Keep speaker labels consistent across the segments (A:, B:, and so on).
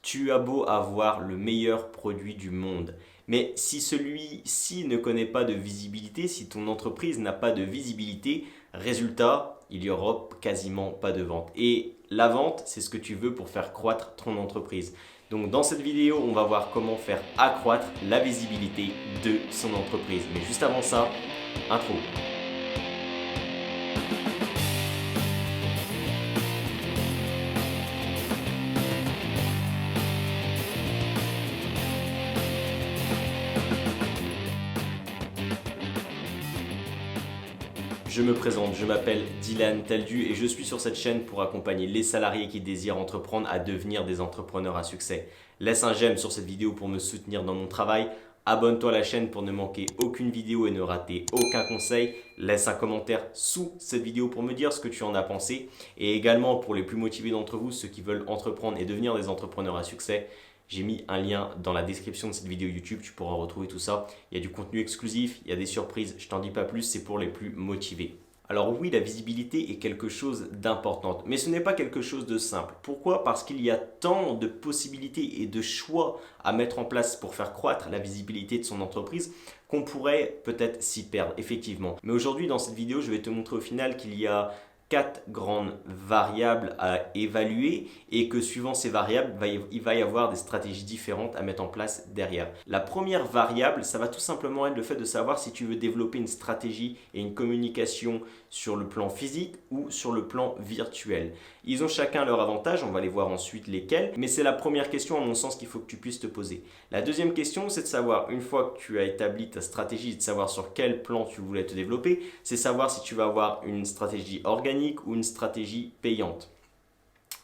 A: Tu as beau avoir le meilleur produit du monde, mais si celui-ci ne connaît pas de visibilité, si ton entreprise n'a pas de visibilité, résultat, il y aura quasiment pas de vente. Et la vente, c'est ce que tu veux pour faire croître ton entreprise. Donc dans cette vidéo, on va voir comment faire accroître la visibilité de son entreprise. Mais juste avant ça, intro. Je me présente, je m'appelle Dylan Taldu et je suis sur cette chaîne pour accompagner les salariés qui désirent entreprendre à devenir des entrepreneurs à succès. Laisse un j'aime sur cette vidéo pour me soutenir dans mon travail. Abonne-toi à la chaîne pour ne manquer aucune vidéo et ne rater aucun conseil. Laisse un commentaire sous cette vidéo pour me dire ce que tu en as pensé. Et également pour les plus motivés d'entre vous, ceux qui veulent entreprendre et devenir des entrepreneurs à succès, j'ai mis un lien dans la description de cette vidéo YouTube, tu pourras retrouver tout ça. Il y a du contenu exclusif, il y a des surprises, je t'en dis pas plus, c'est pour les plus motivés. Alors oui, la visibilité est quelque chose d'important, mais ce n'est pas quelque chose de simple. Pourquoi? Parce qu'il y a tant de possibilités et de choix à mettre en place pour faire croître la visibilité de son entreprise qu'on pourrait peut-être s'y perdre, effectivement. Mais aujourd'hui, dans cette vidéo, je vais te montrer au final qu'il y a 4 grandes variables à évaluer et que suivant ces variables, il va y avoir des stratégies différentes à mettre en place derrière. La première variable, ça va tout simplement être le fait de savoir si tu veux développer une stratégie et une communication sur le plan physique ou sur le plan virtuel. Ils ont chacun leur avantage, on va les voir ensuite lesquels, mais c'est la première question à mon sens qu'il faut que tu puisses te poser. La deuxième question, c'est de savoir, une fois que tu as établi ta stratégie, de savoir sur quel plan tu voulais te développer, c'est savoir si tu vas avoir une stratégie organique ou une stratégie payante.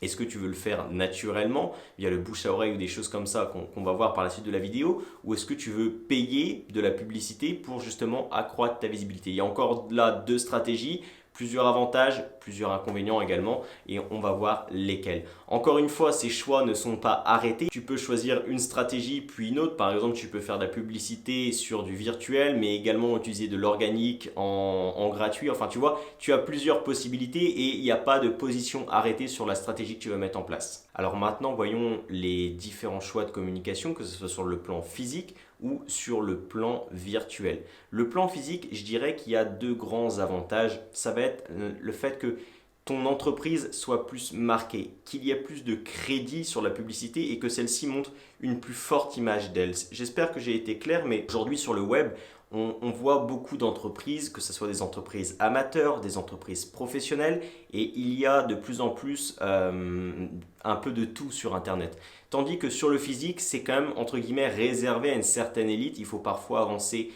A: Est-ce que tu veux le faire naturellement via le bouche à oreille ou des choses comme ça qu'on va voir par la suite de la vidéo, ou est-ce que tu veux payer de la publicité pour justement accroître ta visibilité? Il y a encore là deux stratégies, plusieurs avantages, plusieurs inconvénients également, et on va voir lesquels. Encore une fois, ces choix ne sont pas arrêtés. Tu peux choisir une stratégie puis une autre. Par exemple, tu peux faire de la publicité sur du virtuel, mais également utiliser de l'organique en gratuit. Enfin, tu vois, tu as plusieurs possibilités et il n'y a pas de position arrêtée sur la stratégie que tu vas mettre en place. Alors maintenant, voyons les différents choix de communication, que ce soit sur le plan physique ou sur le plan virtuel. Le plan physique, je dirais qu'il y a deux grands avantages. Ça va être le fait que ton entreprise soit plus marquée, qu'il y ait plus de crédit sur la publicité et que celle-ci montre une plus forte image d'elle. J'espère que j'ai été clair, mais aujourd'hui sur le web, on voit beaucoup d'entreprises, que ce soit des entreprises amateurs, des entreprises professionnelles, et il y a de plus en plus un peu de tout sur Internet. Tandis que sur le physique, c'est quand même entre guillemets réservé à une certaine élite. Il faut parfois avancer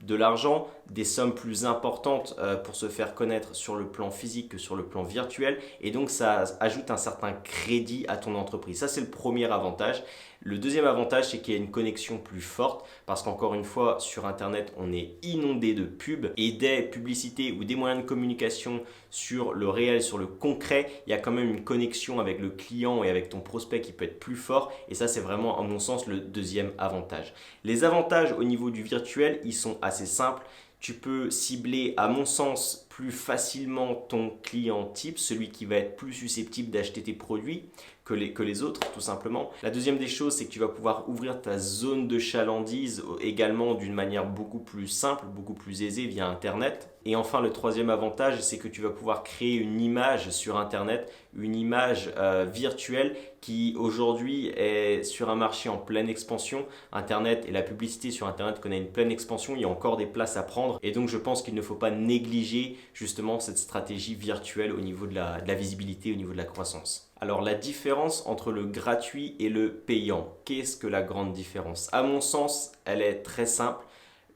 A: de l'argent, des sommes plus importantes pour se faire connaître sur le plan physique que sur le plan virtuel, et donc ça ajoute un certain crédit à ton entreprise. Ça, c'est le premier avantage. Le deuxième avantage, c'est qu'il y a une connexion plus forte parce qu'encore une fois, sur Internet, on est inondé de pubs et des publicités ou des moyens de communication sur le réel, sur le concret. Il y a quand même une connexion avec le client et avec ton prospect qui peut être plus fort, et ça, c'est vraiment, à mon sens, le deuxième avantage. Les avantages au niveau du virtuel, ils sont assez simples. Tu peux cibler, à mon sens, plus facilement ton client type, celui qui va être plus susceptible d'acheter tes produits que les autres, tout simplement. La deuxième des choses, c'est que tu vas pouvoir ouvrir ta zone de chalandise également d'une manière beaucoup plus simple, beaucoup plus aisée via Internet. Et enfin, le troisième avantage, c'est que tu vas pouvoir créer une image sur Internet, une image virtuelle qui aujourd'hui est sur un marché en pleine expansion. Internet et la publicité sur Internet connaît une pleine expansion, il y a encore des places à prendre. Et donc, je pense qu'il ne faut pas négliger justement cette stratégie virtuelle au niveau de la visibilité, au niveau de la croissance. Alors la différence entre le gratuit et le payant, qu'est-ce que la grande différence? À mon sens, elle est très simple.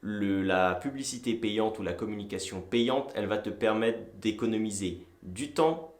A: La publicité payante ou la communication payante, elle va te permettre d'économiser du temps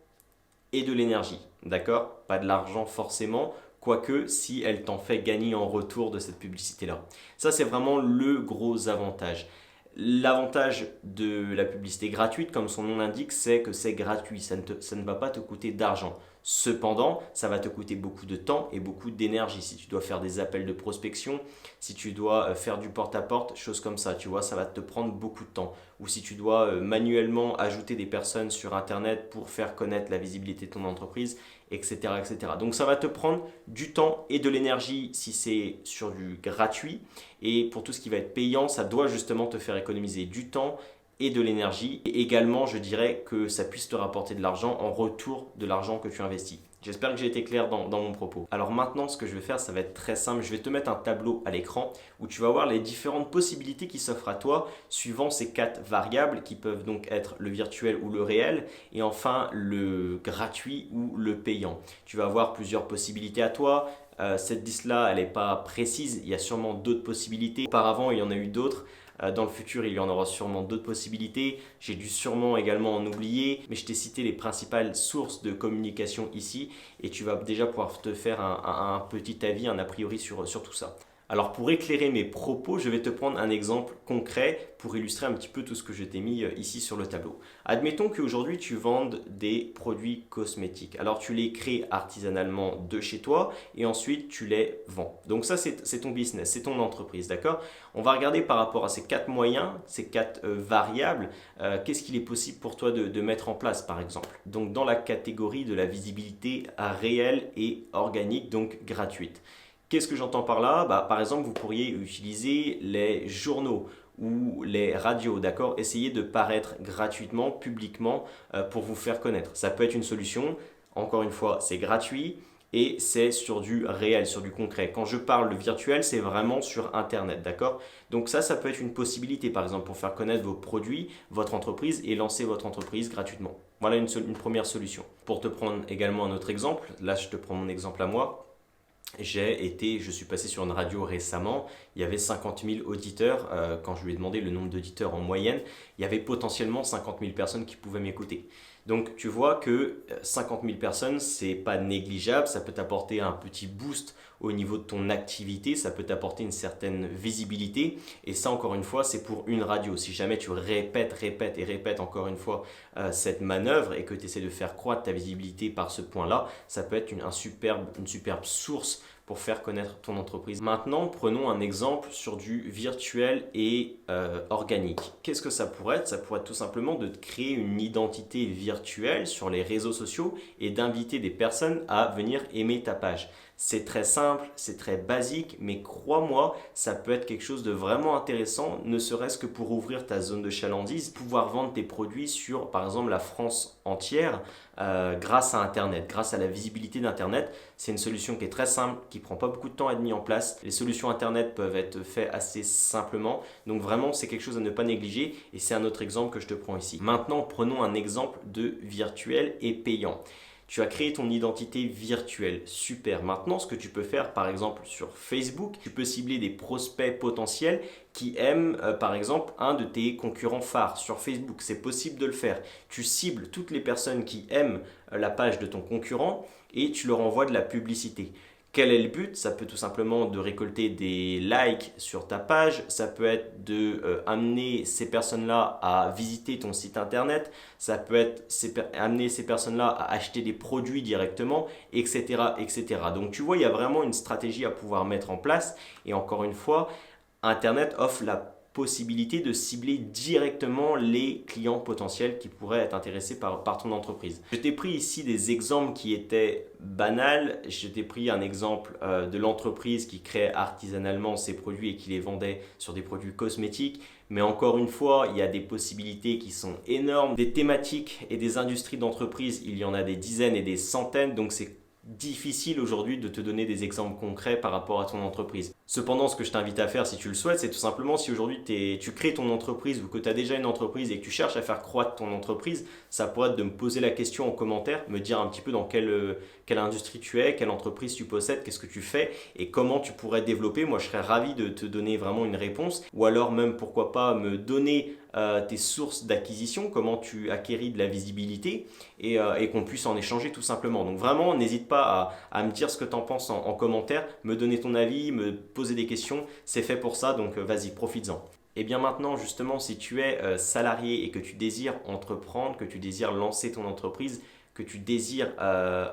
A: et de l'énergie, d'accord? Pas de l'argent forcément, quoique si elle t'en fait gagner en retour de cette publicité-là. Ça, c'est vraiment le gros avantage. L'avantage de la publicité gratuite, comme son nom l'indique, c'est que c'est gratuit, ça ne va pas te coûter d'argent. Cependant, ça va te coûter beaucoup de temps et beaucoup d'énergie. Si tu dois faire des appels de prospection, si tu dois faire du porte-à-porte, choses comme ça, tu vois, ça va te prendre beaucoup de temps. Ou si tu dois manuellement ajouter des personnes sur Internet pour faire connaître la visibilité de ton entreprise, etc., etc. Donc ça va te prendre du temps et de l'énergie si c'est sur du gratuit. Et pour tout ce qui va être payant, ça doit justement te faire économiser du temps et de l'énergie. Et également, je dirais que ça puisse te rapporter de l'argent en retour de l'argent que tu investis. J'espère que j'ai été clair dans mon propos. Alors maintenant, ce que je vais faire, ça va être très simple. Je vais te mettre un tableau à l'écran où tu vas voir les différentes possibilités qui s'offrent à toi suivant ces 4 variables qui peuvent donc être le virtuel ou le réel et enfin le gratuit ou le payant. Tu vas avoir plusieurs possibilités à toi. Cette liste-là, elle n'est pas précise. Il y a sûrement d'autres possibilités. Auparavant, il y en a eu d'autres. Dans le futur, il y en aura sûrement d'autres possibilités. J'ai dû sûrement également en oublier, mais je t'ai cité les principales sources de communication ici et tu vas déjà pouvoir te faire un petit avis, un a priori sur tout ça. Alors pour éclairer mes propos, je vais te prendre un exemple concret pour illustrer un petit peu tout ce que je t'ai mis ici sur le tableau. Admettons qu'aujourd'hui tu vendes des produits cosmétiques. Alors tu les crées artisanalement de chez toi et ensuite tu les vends. Donc ça c'est ton business, c'est ton entreprise, d'accord? On va regarder par rapport à ces 4 moyens, ces 4 variables, qu'est-ce qu'il est possible pour toi de mettre en place par exemple. Donc dans la catégorie de la visibilité réelle et organique, donc gratuite. Qu'est-ce que j'entends par là? Par exemple, vous pourriez utiliser les journaux ou les radios, d'accord? Essayez de paraître gratuitement, publiquement, pour vous faire connaître. Ça peut être une solution. Encore une fois, c'est gratuit et c'est sur du réel, sur du concret. Quand je parle de virtuel, c'est vraiment sur Internet, d'accord? Donc ça peut être une possibilité, par exemple, pour faire connaître vos produits, votre entreprise et lancer votre entreprise gratuitement. Voilà une première solution. Pour te prendre également un autre exemple, là je te prends mon exemple à moi. Je suis passé sur une radio récemment, il y avait 50 000 auditeurs, quand je lui ai demandé le nombre d'auditeurs en moyenne, il y avait potentiellement 50 000 personnes qui pouvaient m'écouter. Donc tu vois que 50 000 personnes, c'est pas négligeable, ça peut t'apporter un petit boost au niveau de ton activité, ça peut t'apporter une certaine visibilité et ça encore une fois c'est pour une radio. Si jamais tu répètes encore une fois cette manœuvre et que tu essaies de faire croître ta visibilité par ce point-là, ça peut être une superbe source pour faire connaître ton entreprise. Maintenant, prenons un exemple sur du virtuel et organique. Qu'est-ce que ça pourrait être? Ça pourrait être tout simplement de créer une identité virtuelle sur les réseaux sociaux et d'inviter des personnes à venir aimer ta page. C'est très simple, c'est très basique, mais crois-moi, ça peut être quelque chose de vraiment intéressant, ne serait-ce que pour ouvrir ta zone de chalandise, pouvoir vendre tes produits sur, par exemple, la France entière grâce à Internet, grâce à la visibilité d'Internet. C'est une solution qui est très simple, qui ne prend pas beaucoup de temps à être mise en place. Les solutions Internet peuvent être faites assez simplement, donc vraiment, c'est quelque chose à ne pas négliger et c'est un autre exemple que je te prends ici. Maintenant, prenons un exemple de virtuel et payant. Tu as créé ton identité virtuelle, super. Maintenant, ce que tu peux faire, par exemple, sur Facebook, tu peux cibler des prospects potentiels qui aiment, par exemple, un de tes concurrents phares sur Facebook. C'est possible de le faire. Tu cibles toutes les personnes qui aiment la page de ton concurrent et tu leur envoies de la publicité. Quel est le but? Ça peut tout simplement de récolter des likes sur ta page, ça peut être de amener ces personnes-là à visiter ton site internet, ça peut être amener ces personnes-là à acheter des produits directement, etc., etc. Donc tu vois, il y a vraiment une stratégie à pouvoir mettre en place et encore une fois, Internet offre la possibilité de cibler directement les clients potentiels qui pourraient être intéressés par ton entreprise. Je t'ai pris ici des exemples qui étaient banals. Je t'ai pris un exemple de l'entreprise qui crée artisanalement ses produits et qui les vendait sur des produits cosmétiques. Mais encore une fois, il y a des possibilités qui sont énormes. Des thématiques et des industries d'entreprise, il y en a des dizaines et des centaines. Donc c'est difficile aujourd'hui de te donner des exemples concrets par rapport à ton entreprise. Cependant, ce que je t'invite à faire si tu le souhaites, c'est tout simplement si aujourd'hui tu crées ton entreprise ou que tu as déjà une entreprise et que tu cherches à faire croître ton entreprise, ça pourrait être de me poser la question en commentaire, me dire un petit peu dans quelle industrie tu es, quelle entreprise tu possèdes, qu'est-ce que tu fais et comment tu pourrais développer. Moi, je serais ravi de te donner vraiment une réponse ou alors même pourquoi pas me donner tes sources d'acquisition, comment tu acquéris de la visibilité et qu'on puisse en échanger tout simplement. Donc vraiment, n'hésite pas à me dire ce que tu en penses en commentaire, me donner ton avis, me poser des questions, c'est fait pour ça, donc vas-y, profites-en. Et bien maintenant, justement, si tu es salarié et que tu désires entreprendre, que tu désires lancer ton entreprise, que tu désires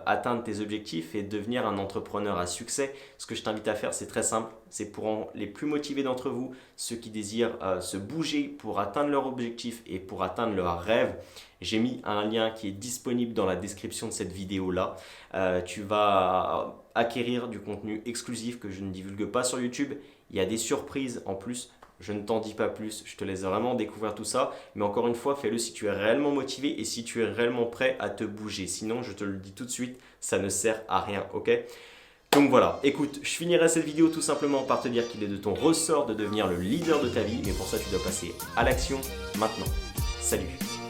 A: atteindre tes objectifs et devenir un entrepreneur à succès, ce que je t'invite à faire, c'est très simple. C'est pour les plus motivés d'entre vous, ceux qui désirent se bouger pour atteindre leur objectif et pour atteindre leur rêve. J'ai mis un lien qui est disponible dans la description de cette vidéo-là. Tu vas acquérir du contenu exclusif que je ne divulgue pas sur YouTube. Il y a des surprises en plus. Je ne t'en dis pas plus, je te laisse vraiment découvrir tout ça. Mais encore une fois, fais-le si tu es réellement motivé et si tu es réellement prêt à te bouger. Sinon, je te le dis tout de suite, ça ne sert à rien, ok? Donc voilà, écoute, je finirai cette vidéo tout simplement par te dire qu'il est de ton ressort de devenir le leader de ta vie. Mais pour ça, tu dois passer à l'action maintenant. Salut!